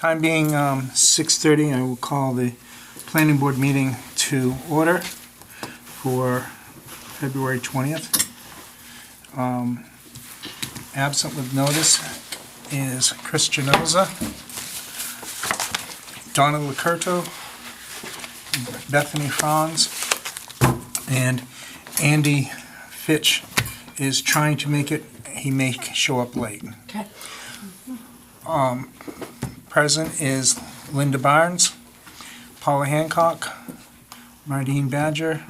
Time being 6:30, I will call the planning board meeting to order for February 20th. Absent with notice is Chris Genoza, Donna Licurto, Bethany Franz, and Andy Fitch is trying to make it. He may show up late. Okay. Present is Linda Barnes, Paula Hancock, Mardine Badger,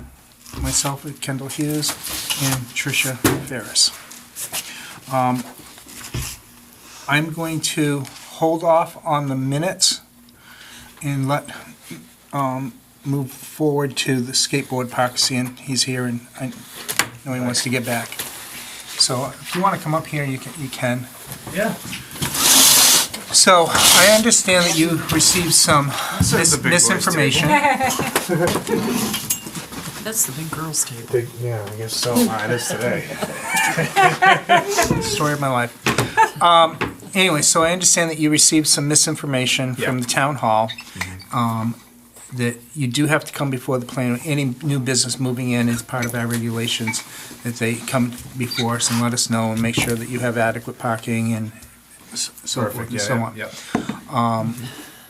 myself, Kendall Hughes, and Tricia Ferris. I'm going to hold off on the minutes and move forward to the skateboard park, seeing he's here and I know he wants to get back. So if you want to come up here, you can. Yeah. So I understand that you received some misinformation. That's the big girls' table. Yeah, I guess so. It is today. Story of my life. Anyway, so I understand that you received some misinformation from the town hall, that you do have to come before the plan. Any new business moving in is part of our regulations, that they come before us and let us know and make sure that you have adequate parking and so forth and so on.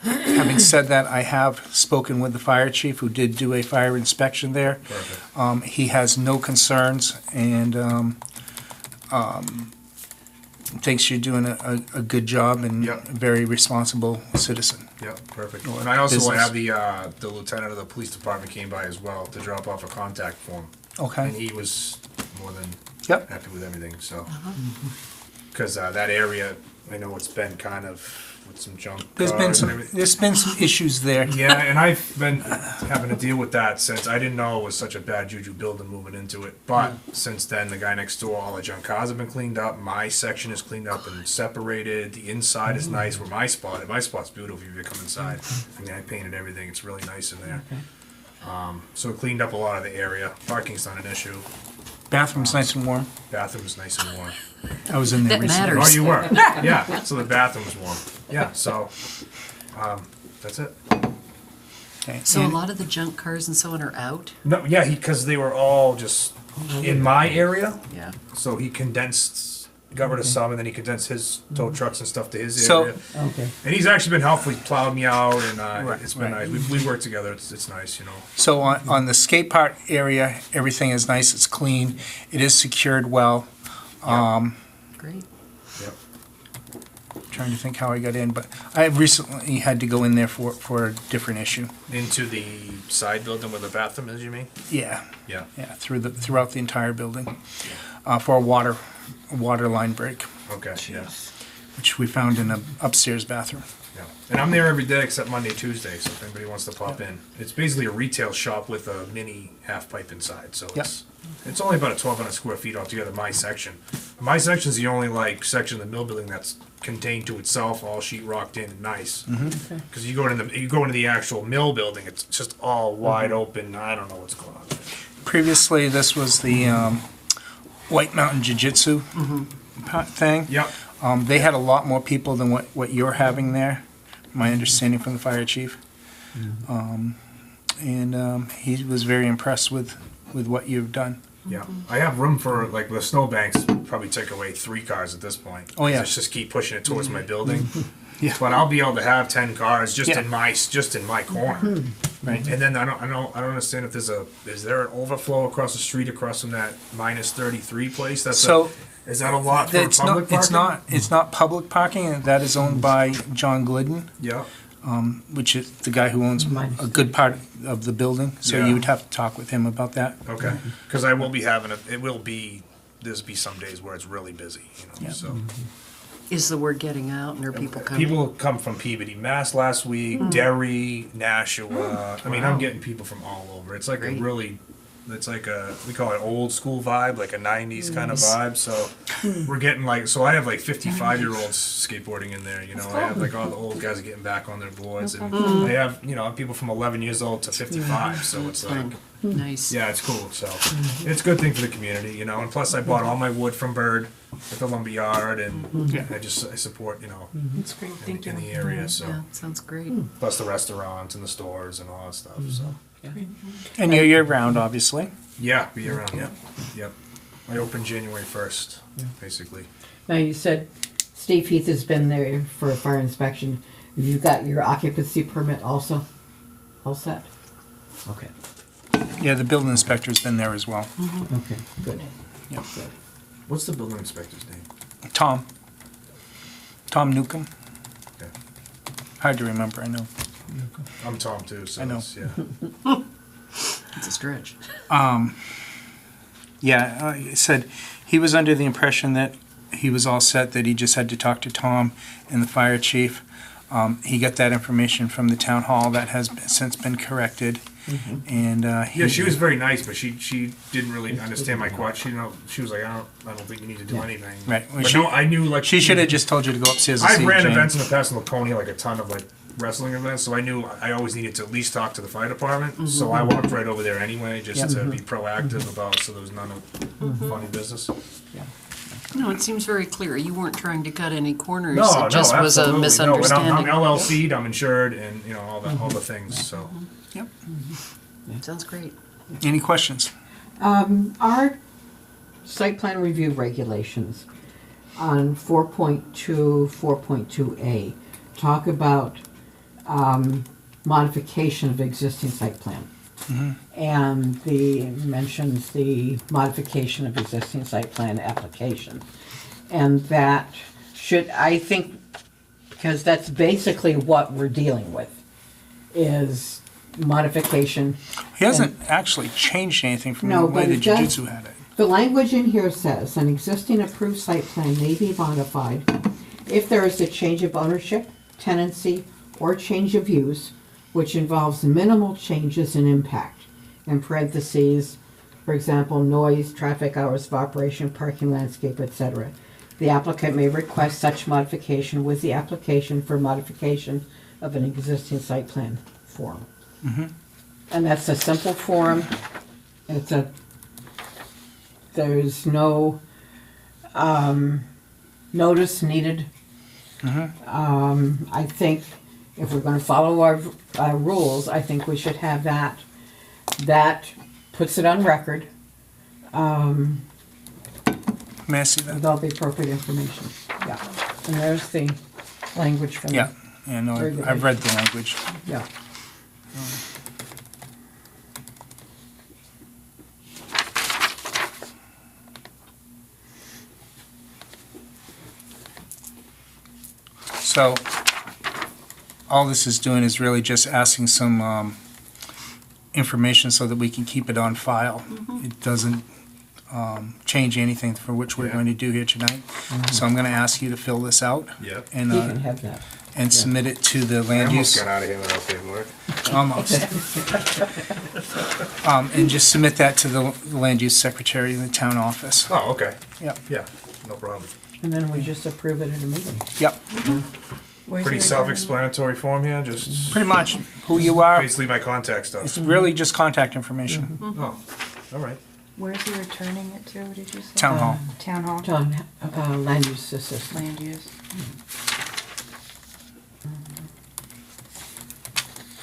Having said that, I have spoken with the fire chief, who did do a fire inspection there. Perfect. He has no concerns and thinks you're doing a good job and a very responsible citizen. Yeah, perfect. And I also Business. have the lieutenant of the police department came by as well to drop off a contact form. And Okay. he was more than Yep. happy with everything, so. Because that area, I know it's been kind of with some junk There's been cars and everything. there's been some issues there. Yeah, and I've been having to deal with that since I didn't know it was such a bad juju building moving into it. But since then, the guy next door, all the junk cars have been cleaned up. My section is cleaned up and separated. The inside is nice. Where my spot's beautiful if you come inside. I mean, I painted everything. It's really nice in there. So it cleaned up a lot of the area. Parking's not an issue. Bathroom's nice and warm. Bathroom's nice and warm. I was in there That recently. matters. Oh, you were? Yeah. So the bathroom's warm. Yeah. So that's it. Okay. So a And- lot of the junk cars and so on are out? No, yeah, because they were all just in my area. Yeah. So he got rid of some, and then he condensed his tow trucks and stuff to his So- area. And he's actually been helpful. He's plowed me out, and it's been right. nice. We work together. It's nice, you know. So on the skate park area, everything is nice, it's clean, it is secured well. Great. Yep. Trying to think how I got in, but I recently had to go in there for a different issue. Into the side building where the bathroom is, you mean? Yeah, Yeah. yeah, throughout the entire building, for a water line break, Okay. Yeah. which we found in an upstairs bathroom. Yeah. And I'm there every day except Monday, Tuesday. So if anybody wants to pop in, it's basically a retail shop with a mini half pipe inside. So it's only about 1,200 square feet altogether. My section. My section's the only section of the mill building that's contained to itself, all sheetrocked in, nice. Because you go into the actual mill building, it's just all wide open. I don't know what's going on there. Previously, this was the White Mountain Jiu-Jitsu thing. Yep. They had a lot more people than what you're having there, my understanding from the fire chief. And he was very impressed with what you've done. Yeah, I have room for, like, the snowbanks, probably take away 3 cars at this point. Oh, yeah. Just keep pushing it towards my building. Yeah. But I'll be able to have 10 cars just Yeah. in my corner. Right. And then I don't understand if is there an overflow across the street across from that minus 33 place? Is that a lot for public parking? It's not public parking, and that is owned by John Glidden, Yeah. which is the guy who owns a good part of the building. So Yeah. you would have to talk with him about that. Okay. Because I will be having there'll be some days where it's really busy, you know. Yeah. So Is the word getting out and are people coming? people come from Peabody, Mass last week, Derry, Nashua. I mean, I'm getting people from all over. It's like Great. a really It's like we call it old school vibe, like a 90s kind of vibe. So we're getting like, so I have like 55-year-olds skateboarding in there, you know. I have like all the old guys are getting back on their boards. And they have, you know, people from 11 years old to 55. So it's like, Nice. yeah, it's cool. So it's a good thing for the community, you know. And plus I bought all my wood from Bird at the lumberyard, and I support, you know, That's great, thank you. in the area. So Yeah, sounds great. plus the restaurants and the stores and all that stuff. So And you're year-round, obviously. yeah, be around. Yep, yep. I opened January 1st, basically. Now, you said Steve Heath has been there for a fire inspection. Have you got your occupancy permit also? All set? Okay, Yeah, the building inspector's been there as well. okay, good. Yep. What's the building inspector's name? Tom Newcomb. Okay. Hard to remember, I know. I'm Tom too, so I know. it's- yeah. It's a stretch. Yeah, he said he was under the impression that he was all set, that he just had to talk to Tom and the fire chief. He got that information from the town hall. That has since been corrected. And Yeah, she was very nice, but she didn't really understand my question. You know, she was like, I don't think you need to do anything. Right. Well, But she- no, I knew like she should have just told you to go upstairs and see I've ran Jane. events in the past in Laconia, like a ton of like wrestling events, so I knew I always needed to at least talk to the fire department. So I walked right over there anyway, just to be proactive about, so there was none of funny business. No, it seems very clear. You weren't trying to cut any corners. No, It just was a absolutely. misunderstanding. No, and I'm LLC'd, I'm insured, and you know all the things. So Yep. Sounds great. Any questions? Our site plan review regulations on 4.2, 4.2A talk about modification of existing site plan. And mentions the modification of existing site plan application. And that should, I think, because that's basically what we're dealing with, is modification. He hasn't actually changed anything from No, the way but the it does- Jiu-Jitsu had it. The language in here says, an existing approved site plan may be modified if there is a change of ownership, tenancy, or change of use, which involves minimal changes in impact. In parentheses, for example, noise, traffic hours of operation, parking landscape, etc. The applicant may request such modification with the application for modification of an existing site plan form. And that's a simple form. There's no notice needed. I think if we're gonna follow our rules, I think we should have that. That puts it on record May I see that? with all the appropriate information. Yeah, and there's the language from. Yeah. Yeah, no, Very good. I've read the language. Yeah. So, all this is doing is really just asking some information so that we can keep it on file. It doesn't change anything for which we're Yeah. going to do here tonight. So I'm going to ask you to fill this out Yep. and You can have that. submit it to the I land almost use. got out of here without paperwork. Almost. And just submit that to the land use secretary in the town office. Oh, okay. Yep. Yeah, no problem. And then we just approve it at a meeting. Yep. Pretty self-explanatory form here, just Pretty much who you are. basically my contact stuff. It's really just contact information. Oh, all right. Where's he returning it to, did you say? Town hall. Town hall, John, land use assistant. land use.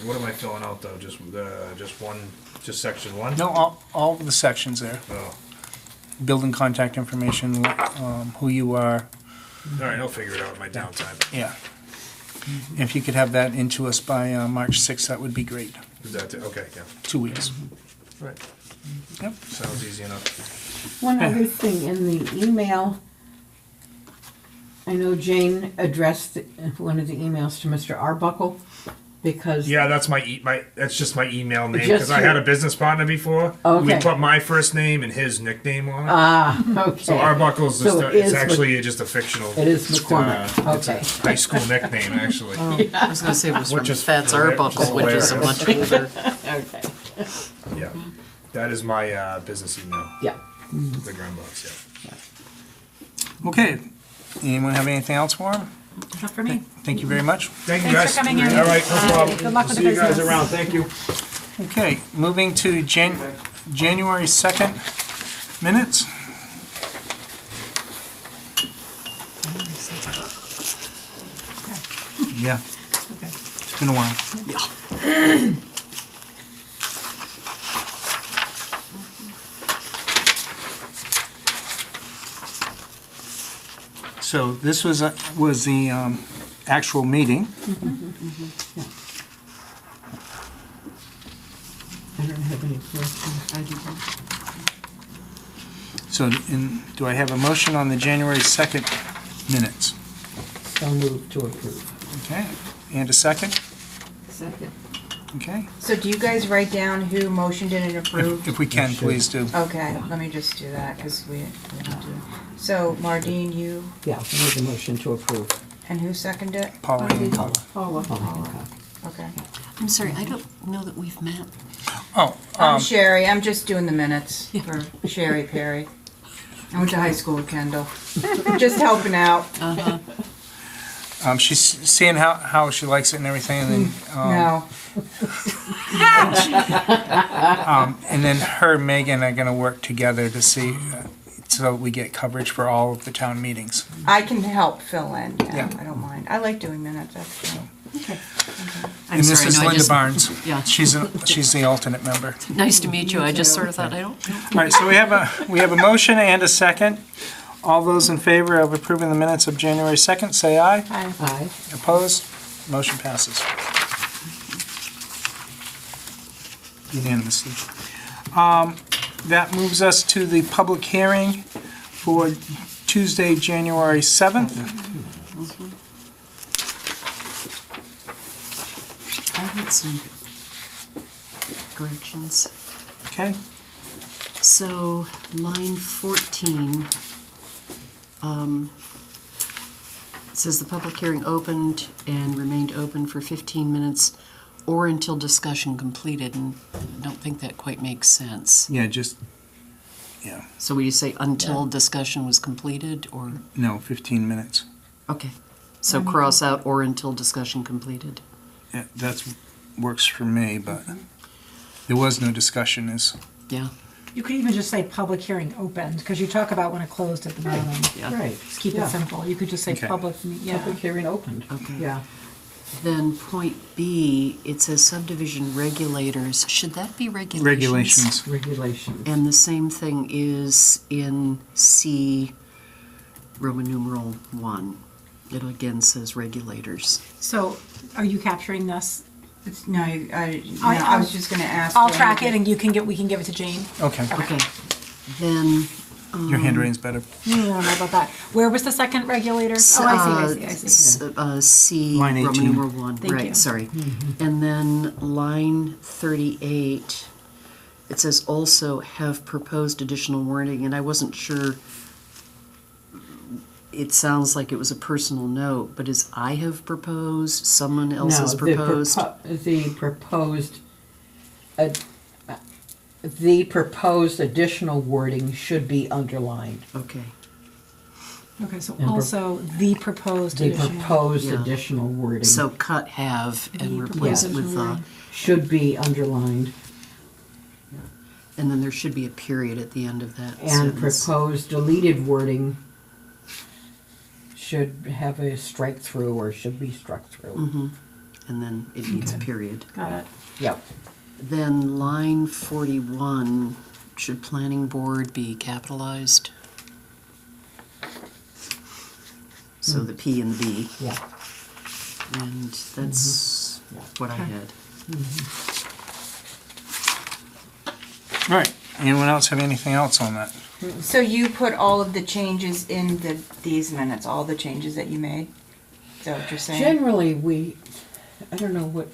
What am I filling out though? Just one, just section one? No, all of the sections there. Oh, Building contact information, who you are, all right, I'll figure it out in my downtime. yeah. If you could have that into us by March 6th, that would be great. Is that, okay, yeah. 2 weeks. Right. Yep. Sounds easy enough. One other thing, in the email, I know Jane addressed one of the emails to Mr. Arbuckle, because. Yeah, that's that's just my email name, Just because I had your- a business partner before. Okay. We put my first name and his nickname on it. Okay. So Arbuckle's just So a, it it's is actually just a fictional. It is McCormick, It's a okay. high school nickname, actually. I was gonna say it was from Which is Fats Arbuckle, which is a hilarious. much older. Okay. Yeah. That is my business email, Yeah. the ground box, yeah. Okay, anyone have anything else for him? Not for me. Thank you very much. Thank you, Thanks guys. for coming in. All right, no problem. Good luck with the See you guys business. around, thank you. Okay, moving to January 2nd minutes. Yeah, Okay. it's been a while. So this was the actual meeting. I don't have any questions. So do I have a motion on the January 2nd minutes? So moved to approve. Okay, and a second? Second. Okay, So do you guys write down who motioned it and approved? if we can, please do. Okay, let me just do that, because we didn't do. So Mardine, you, Yeah, I made the motion to approve. and who seconded it? Paula and Paula. Paula Hancock. Okay. I'm sorry, I don't know that we've met. Oh, I'm Sherry, I'm just doing the minutes for Sherry Perry. I went to high school with Kendall. Just helping out. she's seeing how she likes it and everything, and then No. and then her and Megan are gonna work together to see so we get coverage for all of the town meetings. I can help fill in, yeah, Yeah. I don't mind. I like doing minutes, actually. I'm And this sorry, is no, I Linda just, Barnes. yeah. She's the alternate member. Nice to meet you, I just sort of thought, I don't, All right, so we have a motion and a second. All those in favor of approving the minutes of January 2nd, say aye. Aye. Aye. Opposed? Motion passes. Unanimously. That moves us to the public hearing for Tuesday, January 7th. I had some corrections. Okay, So, line 14, it says the public hearing opened and remained open for 15 minutes or until discussion completed, and I don't think that quite makes sense. yeah, So will you say until discussion was completed, or, no, 15 minutes. okay. So cross out or until discussion completed. Yeah, that's, works for me, but there was no discussion Yeah, You could even just say public hearing opened, because you talk about when it closed at the bottom. yeah. Right. Just keep Yeah. it simple. You could just say Okay. public, yeah. Public hearing opened. Okay. Yeah. Then point B, it says subdivision regulators. Should that be regulations? regulations. Regulations. And the same thing is in C, Roman numeral 1. It again says regulators. So are you capturing this? No, I was just gonna ask. I'll you. track it and we can give it to Jane. Okay, Okay, then. your handwriting's better. I don't know about that. Where was the second regulator? Oh, I see. C, Line Roman 18. numeral 1, Thank you. right, sorry. And then line 38, it says also have proposed additional wording, and I wasn't sure. It sounds like it was a personal note, but is I have proposed, someone else has proposed? The proposed additional wording should be underlined. Okay, Okay, so And also the proposed The addition. proposed Yeah. additional wording so cut have and The replace it proposed with wording. should be underlined. and then there should be a period at the end of that And sentence. proposed deleted wording should have a strike through or should be struck through. And then it needs a Okay. period. Got it. Yep. Then line 41, should planning board be capitalized? So the P and the B, Yeah. and that's what I had. All right, anyone else have anything else on that? So you put all of the changes in these minutes, all the changes that you made? Is that what you're saying? Generally, I don't know what,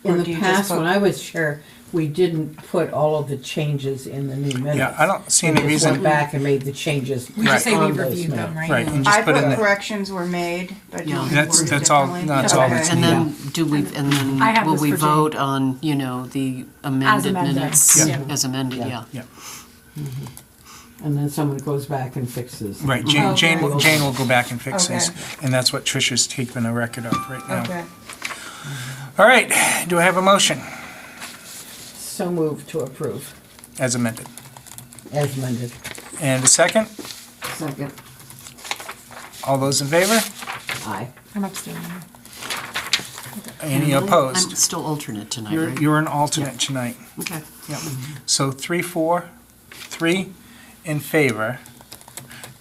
In Or do the you past, just put- when I was chair, we didn't put all of the changes in the new minutes. Yeah, I don't see We any just reason. went back and made the changes. We just say we on those reviewed them, minutes. right? Right, and I just put put in the, corrections were made, but Yeah. you That's- worded that's all- differently. no, that's all Okay. that's And needed. then do we, and then I have will this we for Jane. vote on, you know, the amended amended. minutes? Yeah. As amended, Yeah. yeah. yeah, And then someone goes back and fixes. right, Jane, Jane, Okay. Jane will go back and fix this, Okay. and that's what Tricia's keeping a record of right now. Okay. All right, do I have a motion So moved to approve, as amended? as amended. And a second? Second. All those in favor? Aye. I'm abstaining. Any I'm opposed? still alternate tonight, You're, right? you're an alternate tonight. Okay. Yep. So 3 in favor,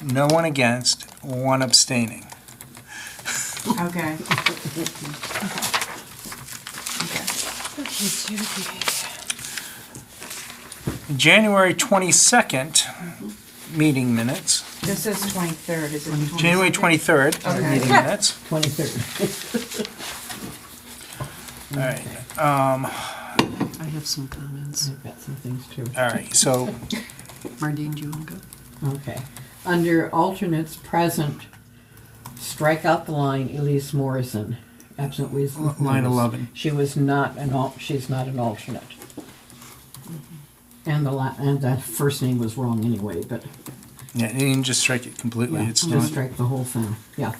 no one against, one abstaining. Okay. January 22nd, meeting minutes. This says 23rd, is it? January 23rd, Okay. meeting minutes. 23rd. All right, I have some comments. I've got some things too. all right, so, Mardine, do you want to go? Okay. Under alternates present, strike out the line Elise Morrison. Absent Elizabeth Line Lewis. 11. She was not she's not an alternate. And the first name was wrong anyway, but yeah, you can just strike it completely, yeah, it's just not, strike the whole thing. Yeah.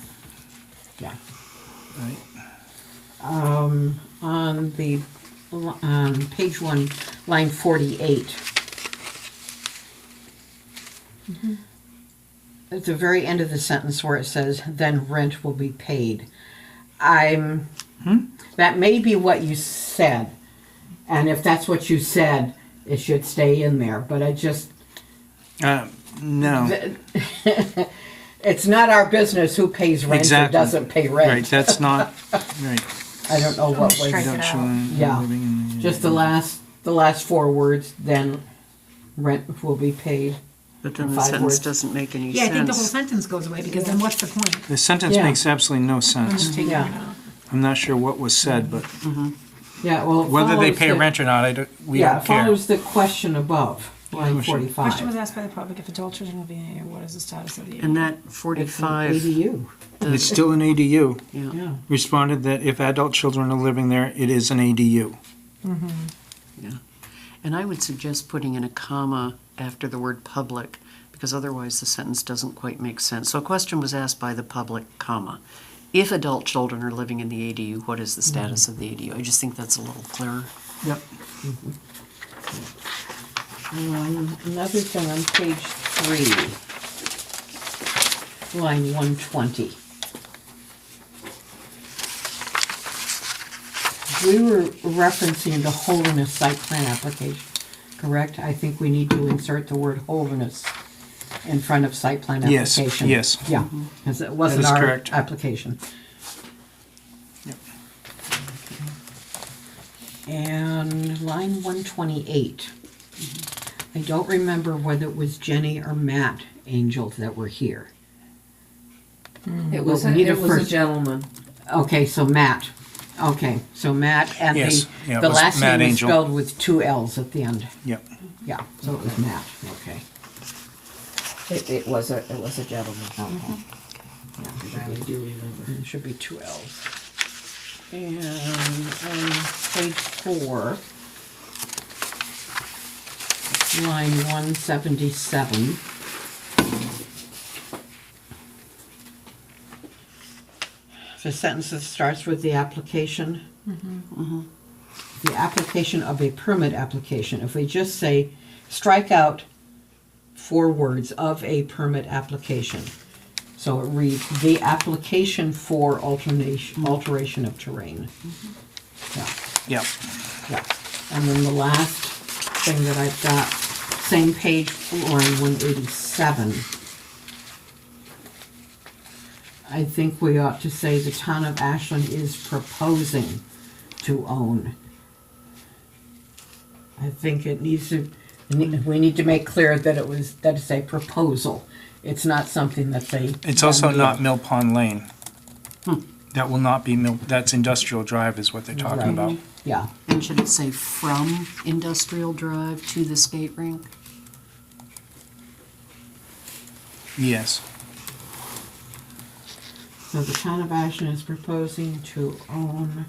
Yeah. right? On the page 1, line 48. At the very end of the sentence where it says, "Then rent will be paid." That may be what you said, and if that's what you said, it should stay in there. But I just, No, it's not our business who pays rent or Exactly. doesn't pay rent. right, that's not, right. I don't know what was. Strike it out. Yeah. Living in- Just the last 4 words, then rent will be paid. But then the 5 sentence words. doesn't make any Yeah, I think the whole sense. sentence goes away, because then what's the point? The sentence Yeah. makes absolutely no sense. Taking it Yeah. out. I'm not sure what was said, but Yeah, well, it whether they follows pay the- rent or not, we Yeah, don't it care. follows the question above, line Question. Question was 45. asked by the public, if adult children living in the area, what is the status of the? And that It's an 45, ADU, It's still an ADU. yeah. yeah. Responded that if adult children are living there, it is an ADU. And I would suggest putting in a comma after the word public, because otherwise the sentence doesn't quite make sense. So a question was asked by the public, comma, if adult children are living in the ADU, what is the status of the ADU? I just think that's a little clearer. Yep. Another thing on page 3, line 120. We were referencing the holiness site plan application, correct? I think we need to insert the word holiness in front of site plan Yes, application. yes. Yeah, because it wasn't is our correct. application. Yep. And line 128. I don't remember whether it was Jenny or Matt Angel that were here. It was Well, we need a a first- gentleman. Okay, so Matt. Okay, so Matt, and Yes, yeah, it the was last Matt name was Angel. spelled with 2 L's at the end. Yep. Yeah, so it was Matt, okay. It was a gentleman. Okay. I do remember. It should be 2 L's. And on page 4, line 177. The sentence that starts with the application. The application of a permit application. If we just say, strike out 4 words of a permit application. So it reads, the application for alteration of terrain. Yeah, Yep. yeah. And then the last thing that I've got, same page, line 187. I think we ought to say the town of Ashland is proposing to own. I think it needs to, we need to make clear that it's a proposal. It's not something that they. It's also not Mill Pond Lane. That will not be that's Industrial Drive is what they're talking Right. about. Yeah, And should it say from Industrial Drive to the skate rink? Yes. so the town of Ashland is proposing to own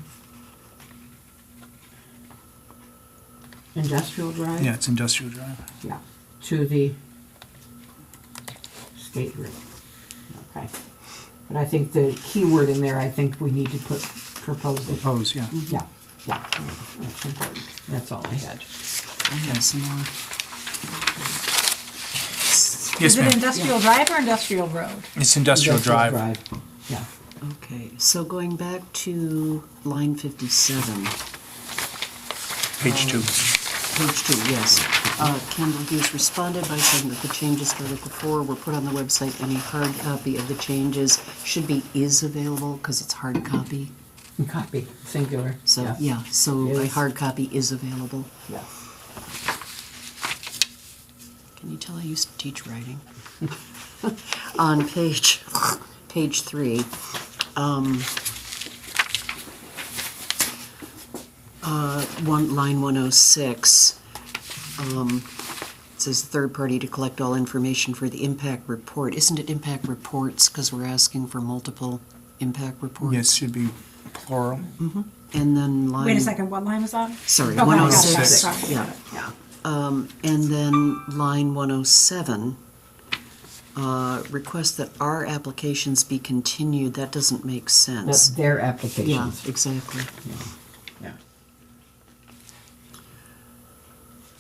Industrial Drive? Yeah, it's Industrial Drive. Yeah, to the skate rink. Okay. But I think the key word in there, I think we need to put proposal. Propose, yeah. Yeah, yeah, that's important. That's all I had. I have some more. Yes, Is it ma'am. Industrial Drive or Industrial Road? It's Industrial Drive. Yeah. Okay, so going back to line 57, Page 2. page 2, yes. Kendall Hughes responded by saying that the changes to Article 4 were put on the website. Any hard copy of the changes should be is available because it's hard copy. Copy, singular. So, Yes. yeah, so a Is. hard copy is available. Yeah. Can you tell I used to teach writing? On page 3, line 106, it says third party to collect all information for the impact report. Isn't it impact reports because we're asking for multiple impact reports? Yes, should be plural. And then line. Wait a second, what line was that? Sorry, Okay, got it, 106. got it, Yeah. got it, yeah. And then line 107, request that our applications be continued. That doesn't make That's sense. their Yeah, applications. exactly. Yeah.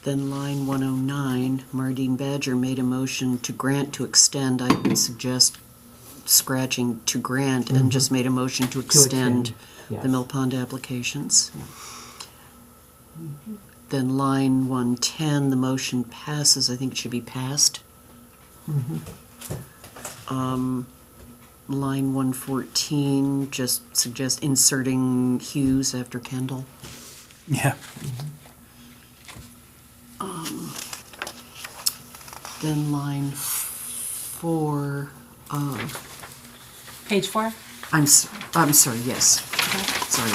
Then line 109, Mardine Badger made a motion to grant to extend. I would suggest scratching to grant and just made a motion to extend yes. the Mill Pond applications. Then line 110, the motion passes. I think it should be passed. Line 114, just suggest inserting Hughes after Kendall. Yeah. Then line 4, Page 4? I'm sorry, yes. Sorry.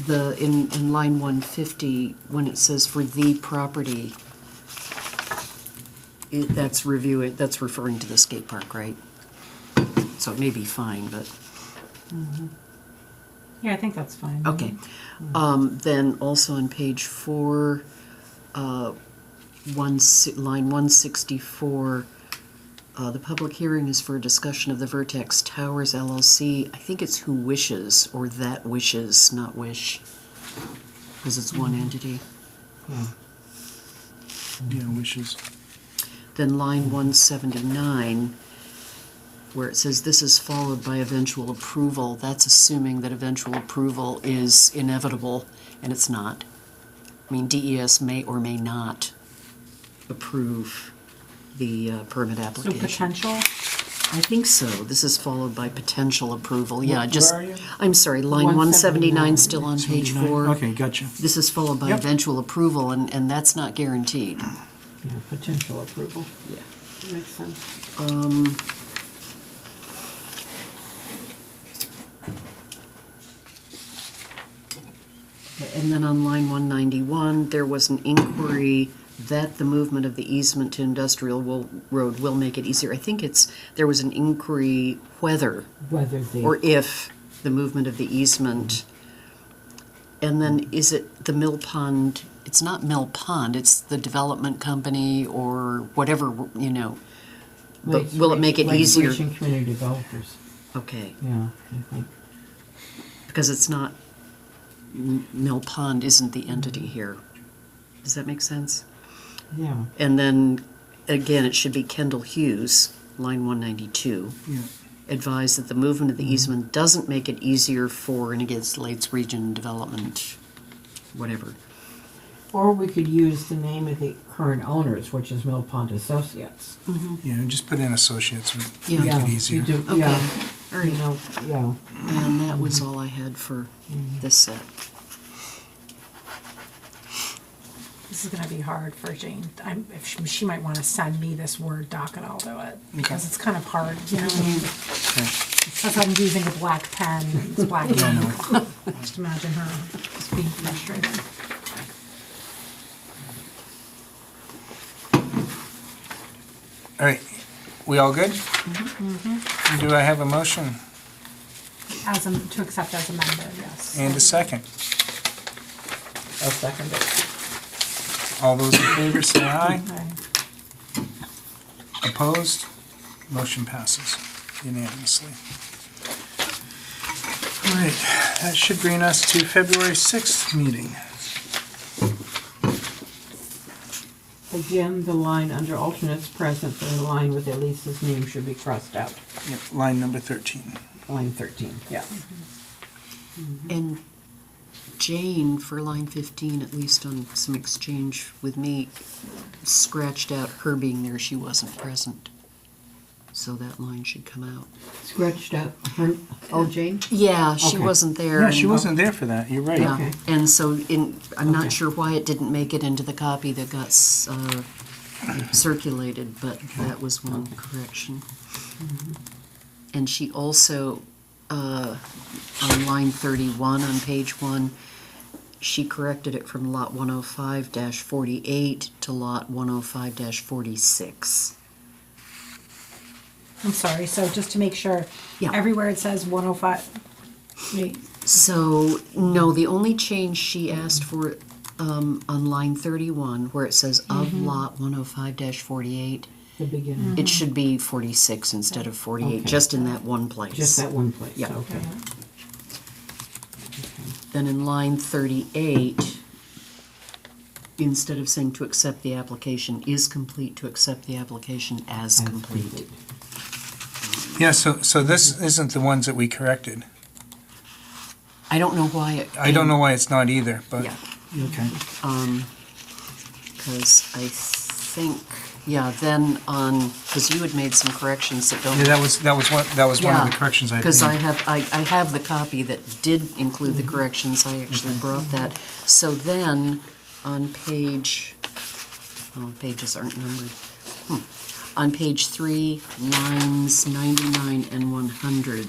In line 150, when it says for the property, that's referring to the skate park, right? So it may be fine, but, Yeah, I think that's fine. okay. Then also on page 4, line 164, the public hearing is for a discussion of the Vertex Towers LLC. I think it's who wishes, or that wishes, not wish, because it's one entity. Yeah, wishes. Then line 179, where it says this is followed by eventual approval, that's assuming that eventual approval is inevitable, and it's not. I mean, DES may or may not approve the permit So application. potential? I think so. This is followed by potential approval. Yeah, Where just, are you? I'm sorry, line 179 179. still on page 4. Okay, gotcha. This is followed by Yep. eventual approval, and that's not guaranteed. Yeah, potential approval. Yeah. Makes sense. And then on line 191, there was an inquiry that the movement of the easement to Industrial Road will make it easier. I think there was an inquiry whether Whether the. or if the movement of the easement, and then is it the Mill Pond, it's not Mill Pond, it's the development company or whatever, but Lakes- will it make it Lakes easier? Region Community Developers. Okay, Yeah, I think. because it's not, Mill Pond isn't the entity here. Does that make sense? Yeah. And then, again, it should be Kendall Hughes, line 192. Yeah. Advised that the movement of the easement doesn't make it easier for and against Lakes Region Development, whatever. Or we could use the name of the current owners, which is Mill Pond Associates. Yeah, just put in associates, would Yeah. make it You easier. do, Okay. yeah, All you right. know, yeah. And that was all I had for this set. This is gonna be hard for Jane. If she might wanna send me this Word doc and I'll do it, because it's kind of hard, you know what I mean? Plus I'm using a black pen, and it's black ink. Just imagine her just being frustrated. All right, we all good? Do I have a motion To accept as amended, yes. and a second? I'll second it. All those in favor say aye. Okay. Opposed? Motion passes unanimously. All right, that should bring us to February 6th meeting. Again, the line under alternates present, the line with Elisa's name should be crossed out. Yep, line number 13. Line 13, yeah. And Jane, for line 15, at least on some exchange with me, scratched out her being there, she wasn't present. So that line should come out. Scratched out her, oh, Jane? Yeah, she Okay. wasn't there. Yeah, she and- wasn't there for that, you're right. Yeah, Okay. and so I'm Okay. not sure why it didn't make it into the copy that got circulated, but that was one correction. And she also, on line 31 on page 1, she corrected it from lot 105-48 to lot 105-46. I'm sorry, so just to make sure, Yeah. everywhere it says 105, wait, So, no, the only change she asked for on line 31, where it says of lot 105-48, The beginning, it should be 46 instead of 48, Okay. just in that one place. just that one place, Yeah. okay. Then in line 38, instead of saying to accept the application is complete, to accept the application as complete. Yeah, so this isn't the ones that we corrected. I don't know why it. I don't know why it's not either, but, Yeah, okay. because I think, yeah, then because you had made some corrections that don't. Yeah, that was one of the corrections I made. Because I have the copy that did include the corrections, I actually brought that. So then, on pages aren't numbered. On page 3, lines 99 and 100.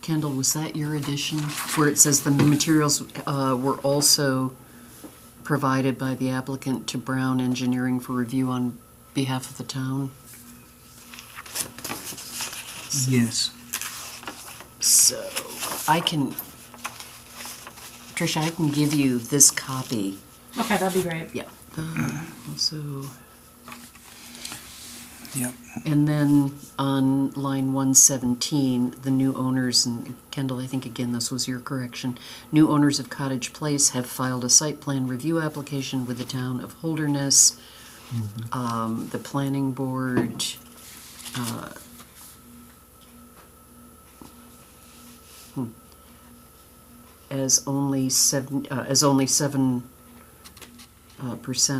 Kendall, was that your addition? Where it says the materials were also provided by the applicant to Brown Engineering for review on behalf of the town? Yes. So, Tricia, I can give you this copy. okay, that'd be great. Yeah. Also, Yep. and then on line 117, the new owners, and Kendall, I think again this was your correction, new owners of Cottage Place have filed a site plan review application with the town of Holderness. The planning board, as only 7%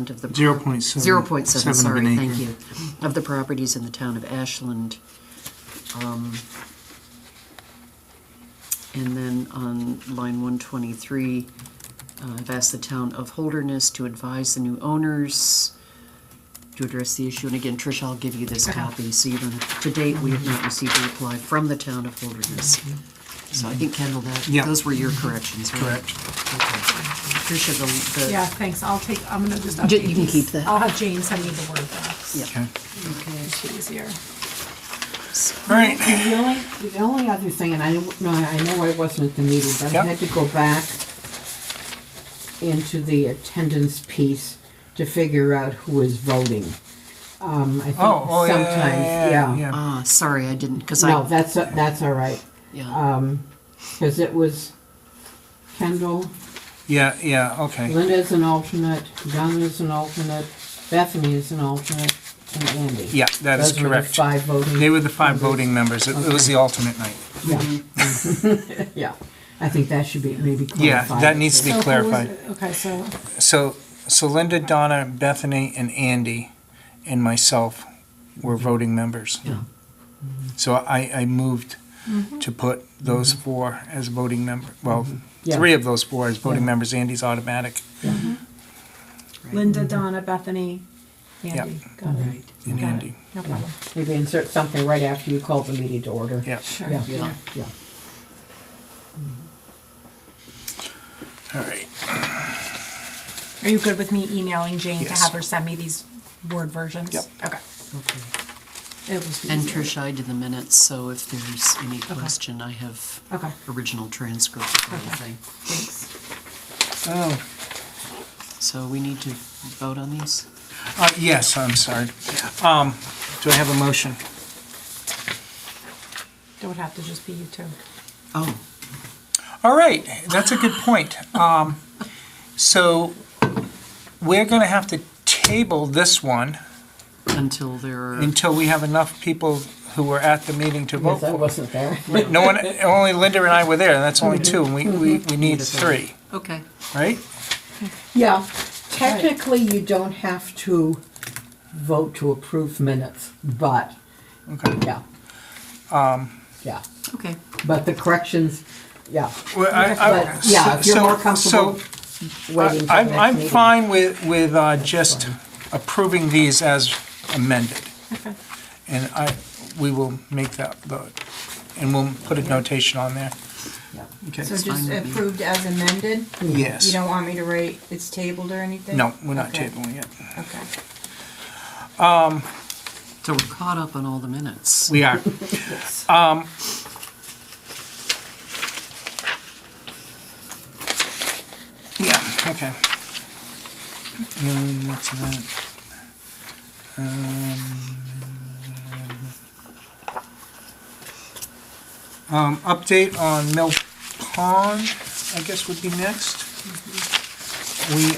of the 0.7. 0.7, sorry, of an thank acre. you, of the properties in the town of Ashland. And then on line 123, I've asked the town of Holderness to advise the new owners to address the issue. And again, Trish, I'll give you this copy, so you don't, to date, we have not received a reply from the town of Holderness. So I think, Kendall, Yeah. those were your corrections, right? Correct. Okay. Tricia, the. Yeah, thanks, I'm gonna just You update can these. keep that. I'll have Jane send me the Word docs. Yeah. Okay. Okay. It's easier. All right. The only other thing, and I know I wasn't at the meeting, but Yep. I had to go back into the attendance piece to figure out who was voting. I think Oh, yeah, sometimes, yeah. Ah, sorry, I didn't, because No, that's all right, yeah. because it was Kendall, Yeah, okay. Linda is an alternate, John is an alternate, Bethany is an alternate, and Andy. Yeah, that is Those were the correct. 5 voting. They were the 5 voting members. It was the alternate night. Yeah. Yeah, I think that should be maybe Yeah, clarified. that needs to be So who was clarified. it? Okay, so, So Linda, Donna, Bethany, and Andy, and myself were voting members. Yeah. So I moved to put those 4 as voting member. Well, Yeah. 3 of those 4 as voting Yeah. members. Andy's automatic. Linda, Donna, Bethany, Andy. Yep. Got it. Right. And Got it. Andy. No problem. Maybe insert something right after you call the meeting to order. Yeah. Sure. Yeah, Yeah. yeah. All right. Are you good with me emailing Jane to Yes. have her send me these Word versions? Yep. Okay. It was And easier. Trish, I did the minutes, so if there's any question, I have Okay, original transcript of everything. thanks. Oh, So we need to vote on these? yes, I'm sorry. Do I have a motion? It would have to just be you two. Oh, All right, that's a good point. So we're going to have to table this one until there are, until we have enough people who were at the meeting to vote Yes, I for it. wasn't there. No one, only Linda and I were there, and that's only 2, and we need 3, okay. right? Yeah, technically, you don't have to vote to approve minutes, but, Okay. yeah. Yeah, Okay. but the corrections, yeah. Well, But, yeah, if you're more comfortable waiting till the I'm next meeting. fine with just approving these as amended, Okay. and we will make that vote, and we'll put a notation on there. Yeah. Okay. So fine just with me. approved as amended? You Yes. don't want me to write it's tabled or anything? No, we're not Okay. tabling it. Okay. So we're caught up on all the minutes. We are. Yeah, okay. What's that? Update on Mill Pond, I guess would be next. We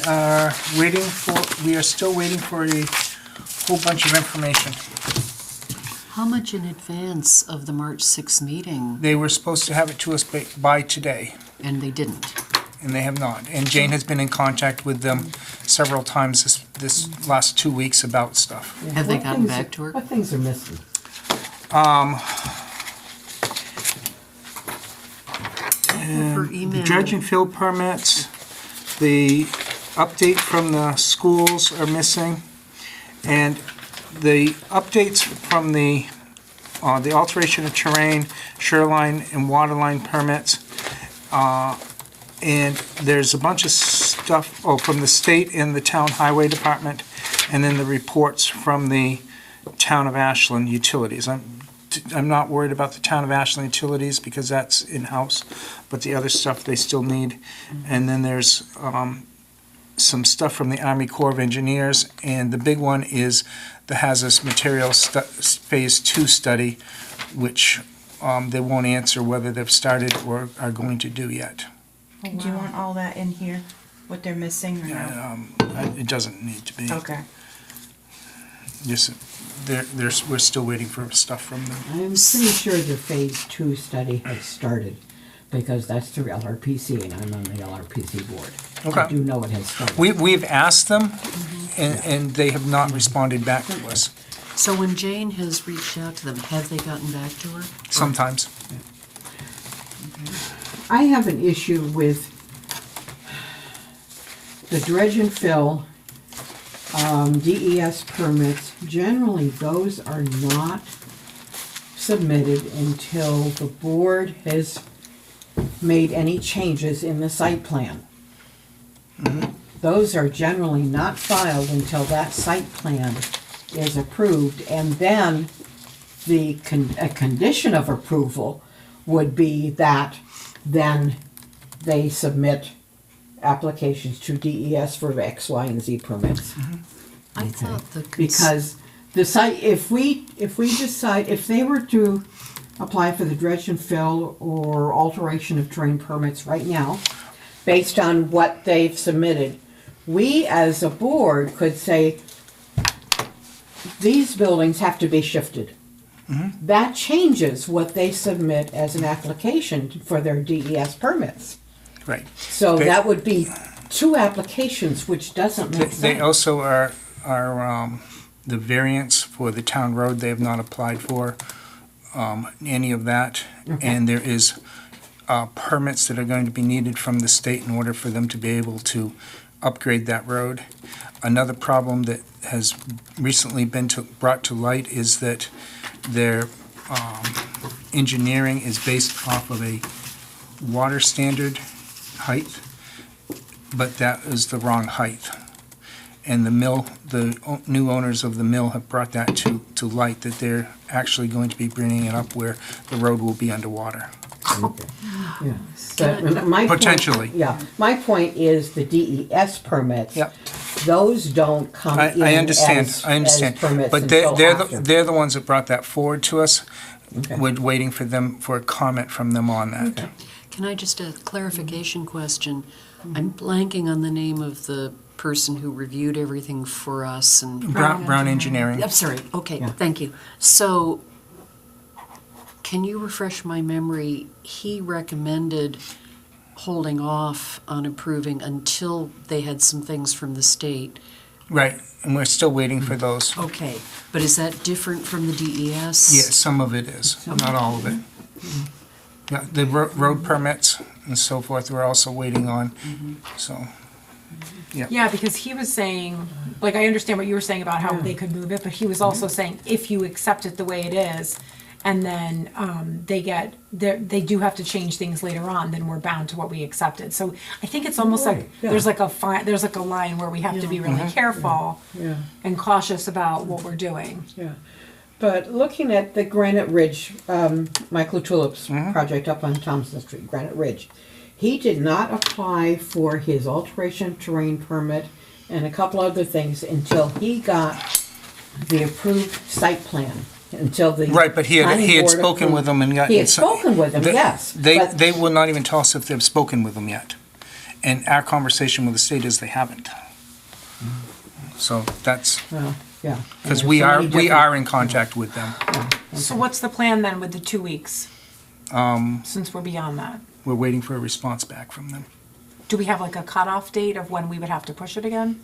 are still waiting for a whole bunch of information. How much in advance of the March 6th meeting? They were supposed to have it to us by today, And they didn't. and they have not. And Jane has been in contact with them several times this last 2 weeks about stuff. Have they What gotten things- back to her? What things are missing? Her email. Dredge and fill permits, the update from the schools are missing, and the updates from the alteration of terrain, shoreline and waterline permits, and there's a bunch of stuff, from the state and the town highway department, and then the reports from the town of Ashland utilities. I'm not worried about the town of Ashland utilities because that's in-house, but the other stuff they still need. And then there's some stuff from the Army Corps of Engineers, and the big one is the hazardous materials Phase 2 study, which they won't answer whether they've started or are going to do yet. Do you want all that in here, what they're missing or no? It doesn't need to be. Okay. Just, we're still waiting for stuff from them. I'm pretty sure the phase 2 study has started, because that's through LRPC, and I'm on the LRPC board. I Okay. do know it has started. We've asked them, and they have not responded back to us So when Jane has reached out to them, have they gotten back to her? sometimes. I have an issue with the dredge and fill, DES permits. Generally, those are not submitted until the board has made any changes in the site plan. Those are generally not filed until that site plan is approved, and then a condition of approval would be that then they submit applications to DES for X, Y, and Z permits. I thought the. Because the site, if we decide, if they were to apply for the dredge and fill or alteration of terrain permits right now, based on what they've submitted, we as a board could say, these buildings have to be shifted. That changes what they submit as an application for their DES permits. Right. So They- that would be 2 applications, which doesn't make sense. They also are the variance for the town road, they have not applied for any of that. And there is permits that are going to be needed from the state in order for them to be able to upgrade that road. Another problem that has recently been brought to light is that their engineering is based off of a water standard height, but that is the wrong height. And the mill, new owners of the mill have brought that to light, that they're actually going to be bringing it up where the road will be underwater. Yeah. But my point- Potentially. Yeah, my point is the DES permits. Yep. Those don't come in I understand, as permits But until after. they're the ones that brought that forward to us. Okay. We're waiting for them, for a comment from them on that. Can I just, a clarification question? I'm blanking on the name of the person who reviewed everything for us and. Brown Engineering. I'm sorry, okay, Yeah. thank you. So, can you refresh my memory? He recommended holding off on approving until they had some things from the state. Right, and we're still waiting for those. Okay, but is that different from the DES? Yeah, some of it is, not all of it. Yeah, the road permits and so forth, we're also waiting on, so. Yeah, because he was saying, like, I understand what you were saying about how they could move it, but he was also saying if you accept it the way it is, and then they do have to change things later on, then we're bound to what we accepted. So I think it's almost like yeah. there's like a line where we have to be really careful Yeah, and cautious about what we're doing. yeah. But looking at the Granite Ridge, Michael Tulip's project up on Thompson Street, Granite Ridge, he did not apply for his alteration terrain permit and a couple other things until he got the approved site plan. Until the Right, but he had planning board spoken approved- with them and gotten. He had spoken with them, yes. but- They will not even tell us if they've spoken with them yet. And our conversation with the state is they haven't. So that's, Well, yeah. because And we there's so are, many we different- are in contact with them. So what's the plan then with the 2 weeks? Since we're beyond that. We're waiting for a response back from them. Do we have like a cutoff date of when we would have to push it again?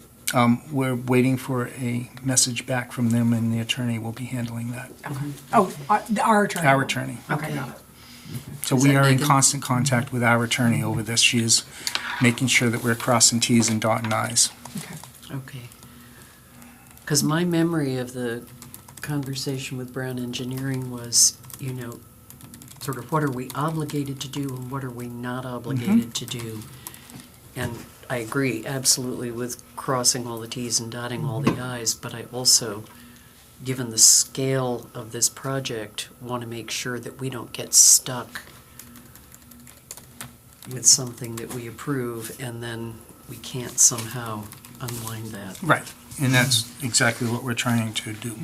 We're waiting for a message back from them, and the attorney will be handling that. Oh, our attorney. Our attorney. Okay, got it. So Is we that are in Megan? constant contact with our attorney over this. She is making sure that we're crossing Ts and dotting Is. Okay. Because my memory of the conversation with Brown Engineering was, sort of what are we obligated to do and what are we not obligated to do? And I agree absolutely with crossing all the Ts and dotting all the Is, but I also, given the scale of this project, want to make sure that we don't get stuck with something that we approve and then we can't somehow unwind that. Right, and that's exactly what we're trying to do.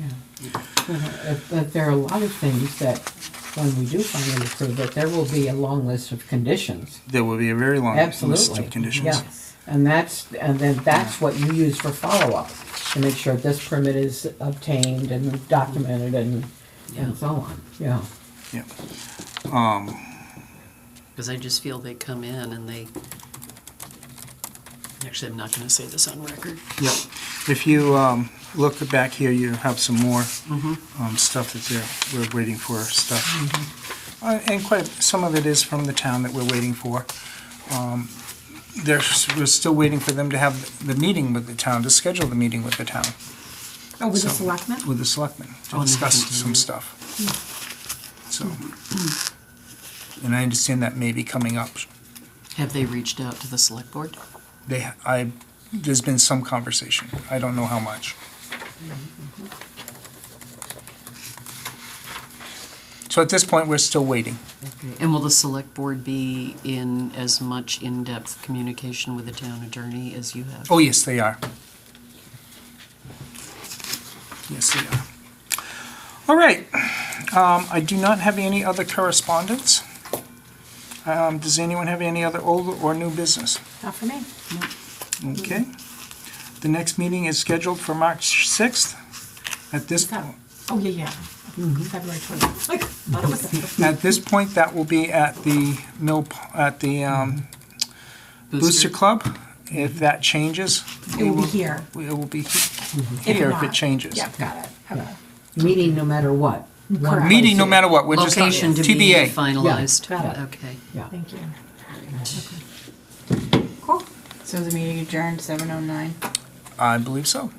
But there are a lot of things that, when we do finally approve it, there will be a long list of conditions. There will be a very long list Absolutely. of conditions. Yeah. And then that's what you use for follow-up, to make sure this permit is obtained and documented and so on, yeah. Yeah. Because I just feel they come in and they, actually, I'm not going to say this on record. Yep. If you look back here, you have some more stuff that we're waiting for stuff. And some of it is from the town that we're waiting for. We're still waiting for them to have the meeting with the town, to schedule the meeting with the town. Oh, with the So- selectmen? With the selectmen, to Oh, and they discuss haven't some done it. stuff. So, and I understand that may be coming up. Have they reached out to the select board? There's been some conversation. I don't know how much. So at this point, we're still waiting. And will the select board be in as much in-depth communication with the town attorney as you have? Oh, yes, they are. Yes, they are. All right. I do not have any other correspondence. Does anyone have any other old or new business? Not for me. Okay. The next meeting is scheduled for March 6th. At this point. Oh, yeah. February 20th. Like, thought it was. At this point, that will be at the Booster Club. If that changes. It will be here. It will be here if it not. changes. Yeah, got it. Okay. Meeting no matter what. Correct. Meeting no matter what, we're just not, Location to be TBA. finalized. Got it. Okay. Thank you. Cool. So the meeting adjourned 7:09. I believe so,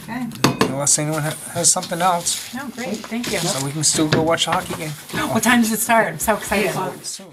Okay. unless anyone has something else, No, great, thank you. so we can still go watch a hockey game. What time does it start? I'm so excited. Soon.